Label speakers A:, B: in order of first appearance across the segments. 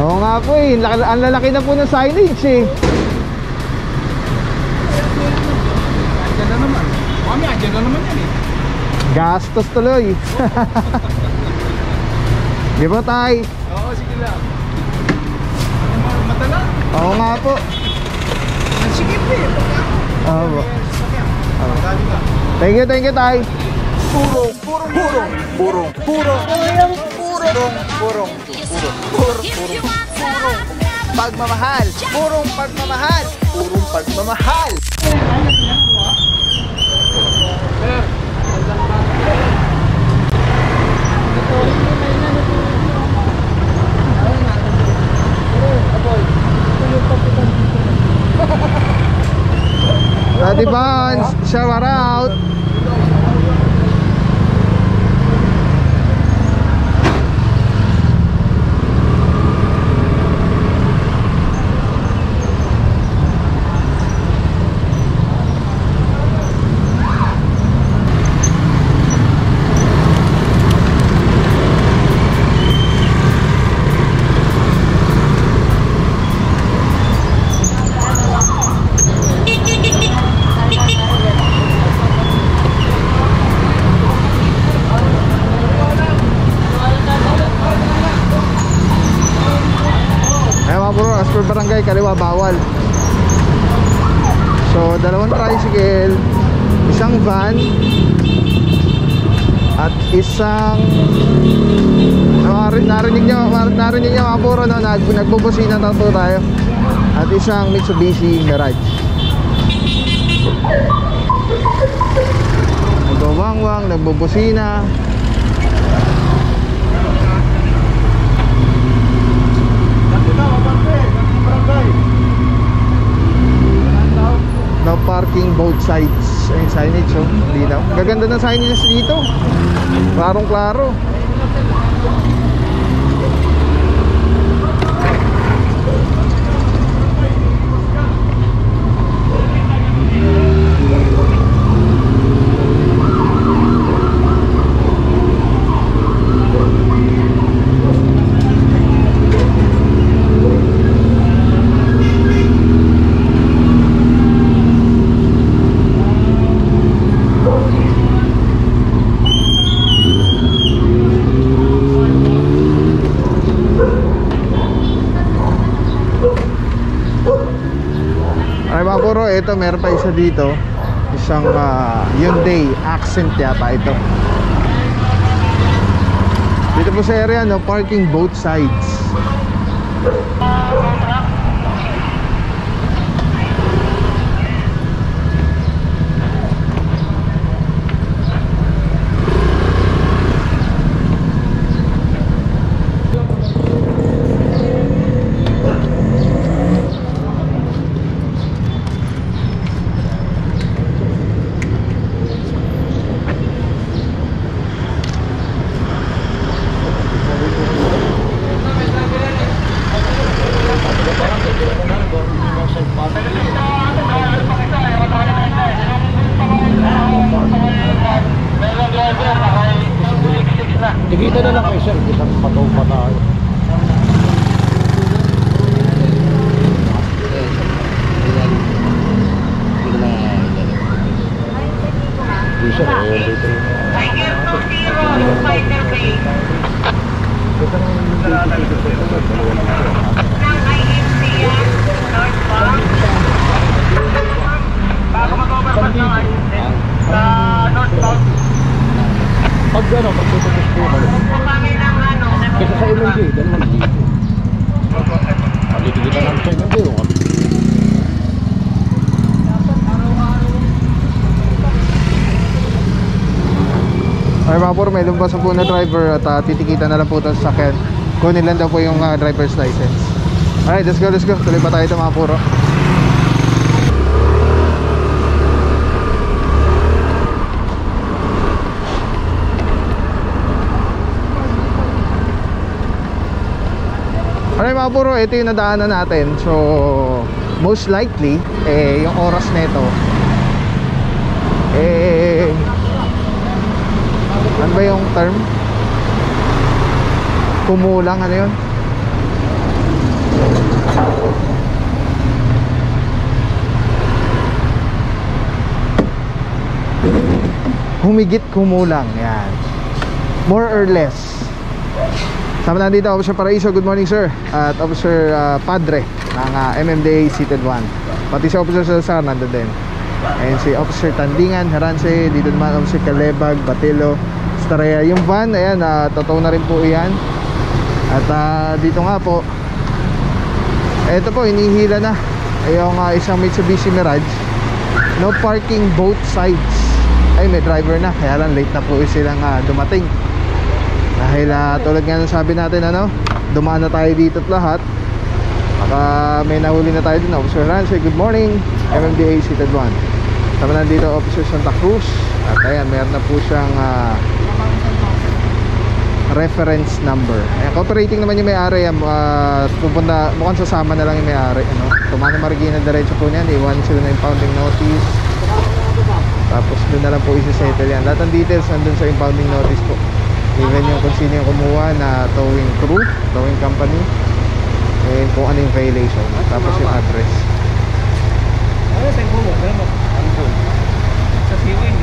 A: Oo nga po eh, ang lalaki na po ng signage eh.
B: Andyan na naman. Mami, andyan na naman yan eh.
A: Gastos tuloy. Di ba tay?
B: Oo, sige lang. Mata lang.
A: Oo nga po.
B: Nasikip eh.
A: Oo. Thank you tay.
B: Purong. Pagmamahal. Purong pagmamahal.
A: Daddy Vance, shout out. Barangay kaliwa bawal. So dalawang tricycle, isang van at isang narinig nyo mga puro no, nagbubusina na po tayo, at isang Mitsubishi Mirage. Nagwawangwang, nagbubusina. No parking both sides. Ayun signage oh, linaw. Gaganda ng signage dito. Klarong klaro. Ito meron pa isa dito, isang Hyundai Accent yata ito. Dito po sa area no, parking both sides.
B: Digita na lang kayo sir, isang pataw pa tayo. Pag gano'n, pagtututos po kasi sa MMJ, dalawang dito. Pagtitigita namin sa MMJ
A: ay mga puro, may lumabas po na driver at titikita na lang po ito sa sakyan. Kunin lang daw po yung driver's license. Alright, let's go. Tuloy pa tayo ito mga puro. Alright mga puro, ito yung nadaanan natin. So most likely yung oras nito ano ba yung term? Kumulang, ano yun? Humigit kumulang. Yan. More or less. Sama na dito Officer Paraiso, good morning sir. At Officer Padre ng MMDA Seated 1. Pati si Officer Salazar nandun din. Ayun si Officer Tandingan, Harance. Dito naman Officer Calebag, Batilo, Staraya. Yung van, ayan, totoo na rin po yan. At dito nga po, eto po, inihila na yung isang Mitsubishi Mirage. No parking both sides. Ay, may driver na, kaya lang late na po silang dumating. Dahil tulad nga ng sabi natin, dumaan na tayo dito at lahat. Baka may nahuli na tayo din. Officer Rance, good morning. MMDA Seated 1. Sama na dito Officer Santa Cruz. At ayan, meron na po siyang reference number. Ayan, cooperating naman yung may-ari. Pupunta, mukhang sasama na lang yung may-ari. Tumana Marikina, diretso po niyan. Iwan sila na impounding notice. Tapos doon na lang po isi-settle yan. Lahat ng details nandun sa impounding notice po. Even yung kung sino yung kumuha na towing crew, towing company, and kung ano yung violation. Tapos yung address.
B: Ano sa bumo? Ano po? Sa siwing.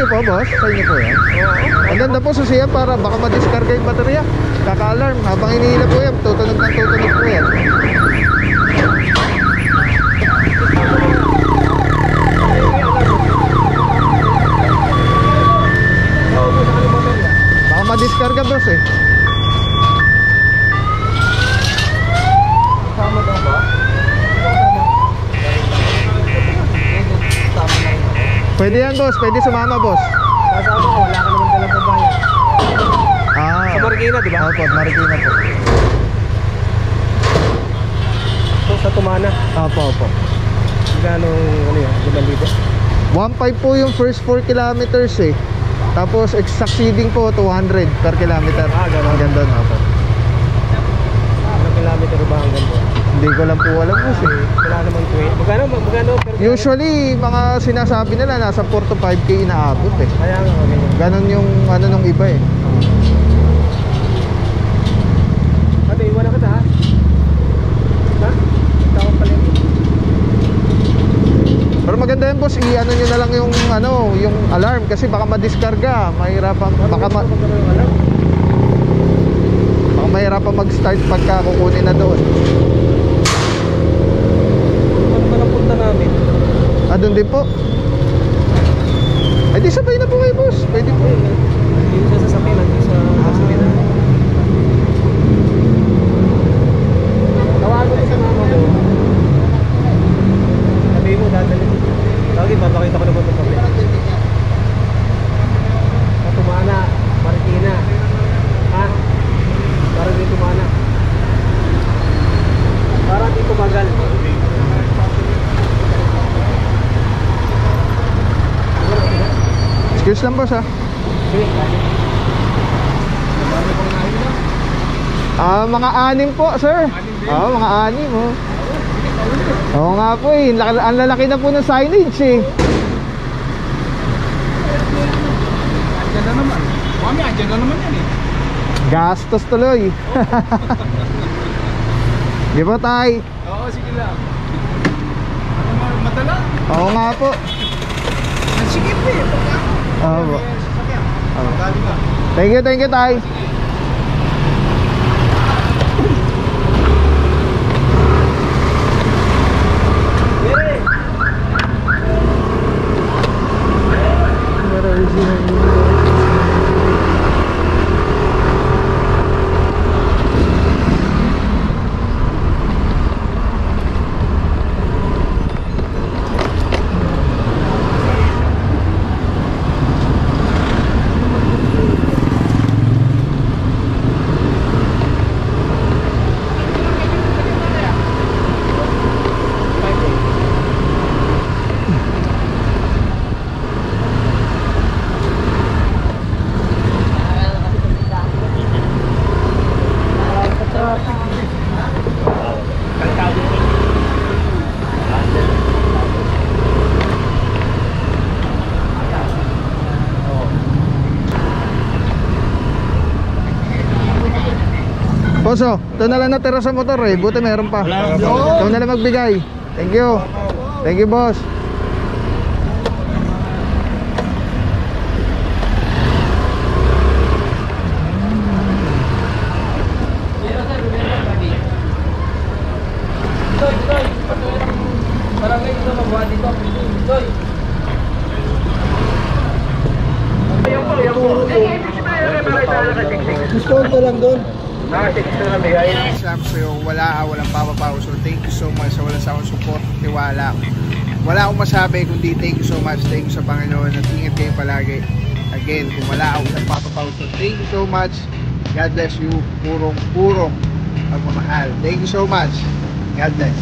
A: po, boss? Sa inyo po yan? Oo. Ang ganda po susiyan para baka ma-discarga yung baterya. Kaka-alarm. Habang inihila po yan, tutunog ng tutunog po yan. Baka ma-discarga, boss eh.
B: Kasama daw ba?
A: Pwede yan, boss. Pwede sumama, boss.
B: Kasama ko, wala ka naman dalang pambayan.
A: Ah.
B: Sa Marikina, di ba?
A: Opo, Marikina po.
B: So, sa Tumana.
A: Opo.
B: Gano'ng, ano yan, 5,000?
A: 1.5 po yung first 4 kilometers eh. Tapos succeeding po 200 per kilometer.
B: Ah, ganun.
A: Hanggang doon, opo.
B: Ilang kilometer ba hanggang doon?
A: Hindi ko lang po alam, boss eh.
B: Wala naman 20. Magkano per
A: Usually, mga sinasabi nila nasa 4 to 5K inaabot eh.
B: Kaya nga, okay.
A: Ganon yung ano nung iba eh.
B: Ate, iwan na kita ha? Ha? Tawag pala yun.
A: Pero maganda yan, boss, i-ano nyo na lang yung ano, yung alarm kasi baka ma-discarga, mahirapan, baka
B: Magkano yung alam?
A: start pagka kukunin na doon.
B: Ano ba ang punta namin?
A: Doon din po. Ay di sabay na po kayo boss. Pwede po.
B: Yung sa sasakyan, yung sa sasakyan. Tawagan ko sa mama mo. Sabi mo, dadali. Lagi, papakita ko na po ito pa. Tumana, Marikina. Ha? Para di tumana. Para di tumagal.
A: Excuse lang boss ha. Mga 6 po sir. Mga 6 oh. Oo nga po eh. Ang lalaki na po ng signage eh.
C: Andyan na naman. Mami, andyan na naman yan eh.
A: Gastos tuloy. Di ba tay?
C: Oo, sige lang. Ano madala?
A: Oo nga po.
C: Sige po eh.
A: Oo.
C: Galing ka.
A: Thank you tay. Boso, ito na lang natira sa motor eh. Buti meron pa. Ito na lang magbigay. Thank you. Thank you boss.
B: Barangay dito magbuhat dito. Toy.
A: Discount lang doon.
C: So walang papapaw. So thank you so much sa wala sa akong support, tiwala. Wala akong masabi kundi thank you so much. Thank you sa Panginoon at ingat kayo palagi. Again, kung wala akong papapaw. So thank you so much. God bless you. Purong pagmamahal. Thank you so much. God bless.